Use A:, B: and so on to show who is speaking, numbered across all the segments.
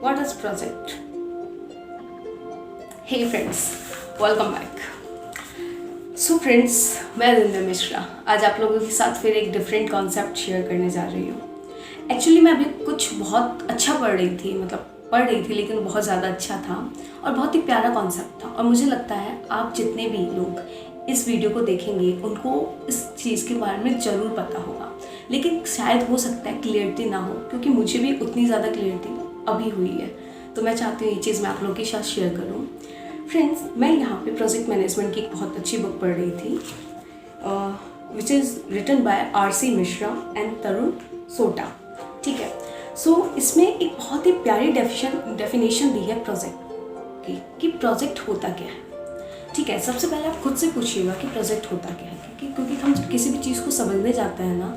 A: What is project? Hey friends, welcome back. So friends, मैं रिंदा मिश्रा आज आप लोगों के साथ फिर एक डिफरेंट कॉन्सेप्ट शेयर करने जा रही हूँ। एक्चुअली मैं अभी कुछ बहुत अच्छा पढ़ रही थी लेकिन बहुत ज़्यादा अच्छा था और बहुत ही प्यारा कॉन्सेप्ट था और मुझे लगता है आप जितने भी लोग इस वीडियो को देखेंगे उनको इस चीज़ के बारे में ज़रूर पता होगा, लेकिन शायद हो सकता है क्लियरिटी ना हो, क्योंकि मुझे भी उतनी ज़्यादा क्लियरिटी अभी हुई है। तो मैं चाहती हूँ ये चीज़ मैं आप लोगों के साथ शेयर करूँ। फ्रेंड्स, मैं यहाँ पे प्रोजेक्ट मैनेजमेंट की एक बहुत अच्छी बुक पढ़ रही थी which is written by R.C. Mishra and Tarun Sota. ठीक है, सो इसमें एक बहुत ही प्यारी डेफिनेशन दी है प्रोजेक्ट की कि प्रोजेक्ट होता क्या है। ठीक है, सबसे पहले आप खुद से पूछिएगा कि प्रोजेक्ट होता क्या है, क्योंकि हम जब किसी भी चीज़ को समझने जाते हैं ना,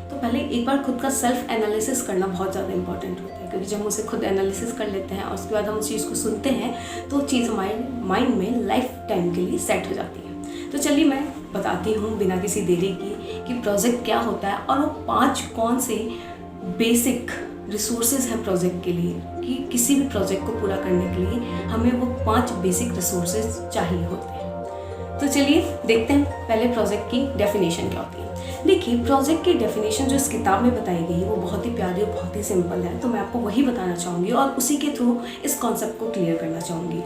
A: तो पहले एक बार खुद का सेल्फ एनालिसिस करना बहुत ज़्यादा इंपॉर्टेंट होता है, क्योंकि जब हम उसे खुद एनालिसिस कर लेते हैं और उसके बाद हम उस चीज़ को सुनते हैं तो चीज़ हमारे माइंड में लाइफ टाइम के लिए सेट हो जाती है। तो चलिए मैं बताती हूँ बिना किसी देरी की कि प्रोजेक्ट क्या होता है और वो 5 कौन से बेसिक रिसोर्सेज हैं प्रोजेक्ट के लिए, कि किसी भी प्रोजेक्ट को पूरा करने के लिए हमें वो 5 बेसिक रिसोर्सेज चाहिए होते हैं। तो चलिए देखते हैं पहले प्रोजेक्ट की डेफिनेशन क्या होती है। देखिए, प्रोजेक्ट की डेफिनेशन जो इस किताब में बताई गई है वो बहुत ही प्यारी और बहुत ही सिंपल है, तो मैं आपको वही बताना चाहूँगी और उसी के थ्रू इस कॉन्सेप्ट को क्लियर करना चाहूँगी।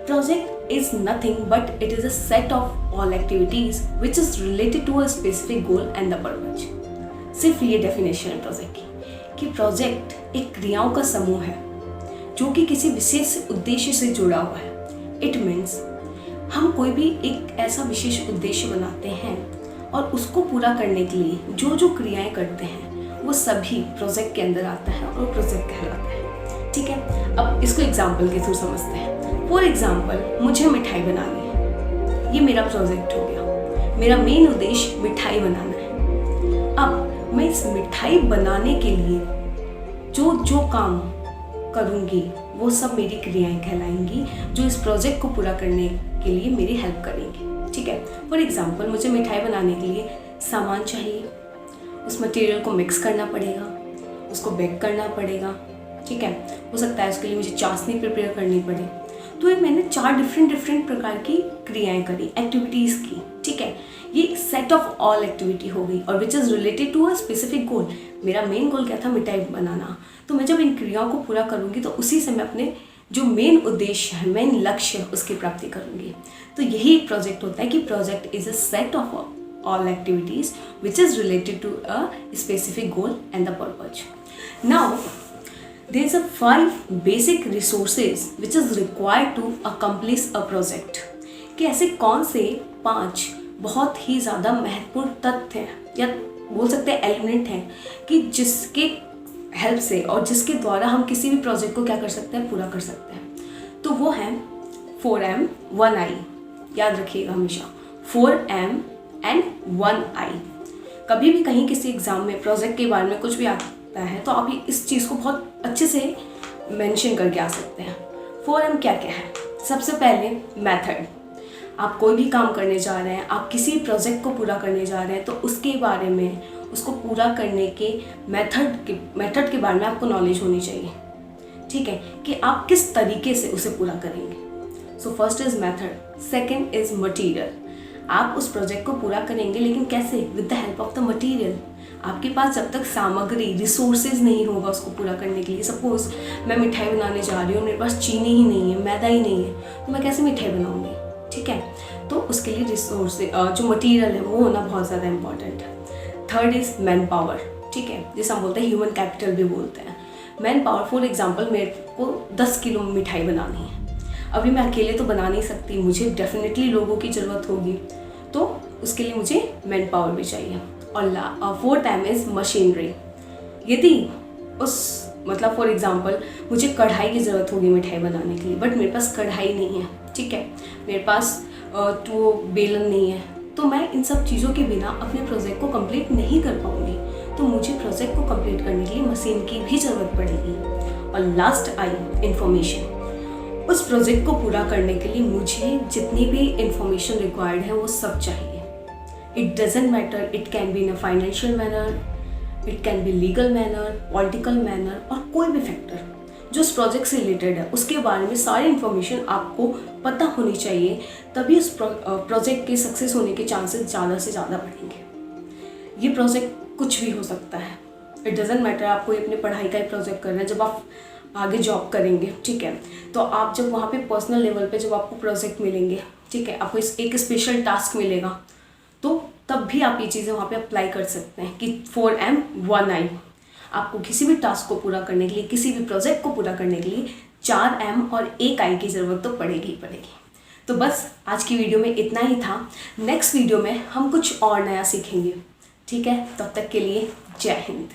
A: Project is nothing but it is a set of all activities which is related to a specific goal and the purpose. सिर्फ ये डेफिनेशन है प्रोजेक्ट की कि प्रोजेक्ट एक क्रियाओं का समूह है जो कि किसी विशेष उद्देश्य से जुड़ा हुआ है। इट मीन्स हम कोई भी एक ऐसा विशेष उद्देश्य बनाते हैं और उसको पूरा करने के लिए जो जो क्रियाएं करते हैं वो सभी प्रोजेक्ट के अंदर आता है और प्रोजेक्ट कहलाता है। ठीक है, अब इसको एग्जाम्पल के थ्रू समझते हैं। फॉर एग्जाम्पल, मुझे मिठाई बनानी है, ये मेरा प्रोजेक्ट हो गया। मेरा मेन उद्देश्य मिठाई बनाना है। अब मैं इस मिठाई बनाने के लिए जो जो काम करूँगी वो सब मेरी क्रियाएं कहलाएंगी, जो इस प्रोजेक्ट को पूरा करने के लिए मेरी हेल्प करेंगी। ठीक है, फॉर एग्जाम्पल, मुझे मिठाई बनाने के लिए सामान चाहिए, उस मटेरियल को मिक्स करना पड़ेगा, उसको बेक करना पड़ेगा। ठीक है, हो सकता है उसके लिए मुझे चाशनी प्रिपेयर करनी पड़े। तो ये मैंने 4 डिफरेंट प्रकार की क्रियाएं करी, एक्टिविटीज़ की। ठीक है, ये सेट ऑफ ऑल एक्टिविटी हो गई और which is related to a specific goal. मेरा मेन गोल क्या था? मिठाई बनाना। तो मैं जब इन क्रियाओं को पूरा करूँगी तो उसी से मैं अपने जो मेन उद्देश्य है, मेन लक्ष्य है, उसकी प्राप्ति करूँगी। तो यही एक प्रोजेक्ट होता है कि project is a set of all activities which is related to a specific goal and the purpose. Now there is a 5 basic resources which is required to accomplish a project। कि ऐसे कौन से 5 बहुत ही ज़्यादा महत्वपूर्ण तथ्य हैं या बोल सकते हैं एलिमेंट हैं कि जिसके हेल्प से और जिसके द्वारा हम किसी भी प्रोजेक्ट को क्या कर सकते हैं? पूरा कर सकते हैं। तो वो है 4M 1I। याद रखिएगा हमेशा 4M एंड 1I। कभी भी कहीं किसी एग्जाम में प्रोजेक्ट के बारे में कुछ भी आता है तो आप इस चीज़ को बहुत अच्छे से मेंशन करके आ सकते हैं। 4M क्या क्या है? सबसे पहले मेथड। आप कोई भी काम करने जा रहे हैं, आप किसी प्रोजेक्ट को पूरा करने जा रहे हैं तो उसके बारे में, उसको पूरा करने के मेथड के बारे में आपको नॉलेज होनी चाहिए। ठीक है, कि आप किस तरीके से उसे पूरा करेंगे। So first is method, second is material. आप उस प्रोजेक्ट को पूरा करेंगे लेकिन कैसे? With the help of the material. आपके पास जब तक सामग्री, रिसोर्सेज नहीं होगा उसको पूरा करने के लिए, सपोज मैं मिठाई बनाने जा रही हूँ, मेरे पास चीनी ही नहीं है, मैदा ही नहीं है, तो मैं कैसे मिठाई बनाऊँगी? ठीक है, तो उसके लिए रिसोर्स जो मटीरियल है वो होना बहुत ज़्यादा इंपॉर्टेंट है। Third is man power. ठीक है, जिसे हम बोलते हैं ह्यूमन कैपिटल भी बोलते हैं। मैन पावर, फॉर एग्जाम्पल, मेरे को 10 किलो मिठाई बनानी है। अभी मैं अकेले तो बना नहीं सकती, मुझे डेफिनेटली लोगों की ज़रूरत होगी, तो उसके लिए मुझे मैन पावर भी चाहिए। और 4th M इज़ मशीनरी। यदि मतलब फॉर एग्जांपल मुझे कढ़ाई की ज़रूरत होगी मिठाई बनाने के लिए, बट मेरे पास कढ़ाई नहीं है। ठीक है, मेरे पास तो बेलन नहीं है, तो मैं इन सब चीज़ों के बिना अपने प्रोजेक्ट को कंप्लीट नहीं कर पाऊँगी। तो मुझे प्रोजेक्ट को कंप्लीट करने के लिए मशीन की भी ज़रूरत पड़ेगी। और लास्ट I, इंफॉर्मेशन। उस प्रोजेक्ट को पूरा करने के लिए मुझे जितनी भी इंफॉर्मेशन रिक्वायर्ड है वो सब चाहिए। It doesn't matter, it can be in a financial manner, it can be legal manner, political manner, और कोई भी फैक्टर जो उस प्रोजेक्ट से रिलेटेड है उसके बारे में सारी इन्फॉर्मेशन आपको पता होनी चाहिए, तभी उस प्रोजेक्ट के सक्सेस होने के चांसेस ज़्यादा से ज़्यादा बढ़ेंगे। ये प्रोजेक्ट कुछ भी हो सकता है, इट डजेंट मैटर आप कोई अपनी पढ़ाई का ही प्रोजेक्ट कर रहे हैं। जब आप आगे जॉब करेंगे, ठीक है, तो आप जब वहाँ पे पर्सनल लेवल पे जब आपको प्रोजेक्ट मिलेंगे, ठीक है, आपको एक स्पेशल टास्क मिलेगा, तो तब भी आप ये चीज़ें वहाँ पे अप्लाई कर सकते हैं कि 4M 1I। आपको किसी भी टास्क को पूरा करने के लिए, किसी भी प्रोजेक्ट को पूरा करने के लिए 4M और 1I की ज़रूरत तो पड़ेगी ही पड़ेगी। तो बस आज की वीडियो में इतना ही था। नेक्स्ट वीडियो में हम कुछ और नया सीखेंगे, ठीक है। तब तक के लिए जय हिंद।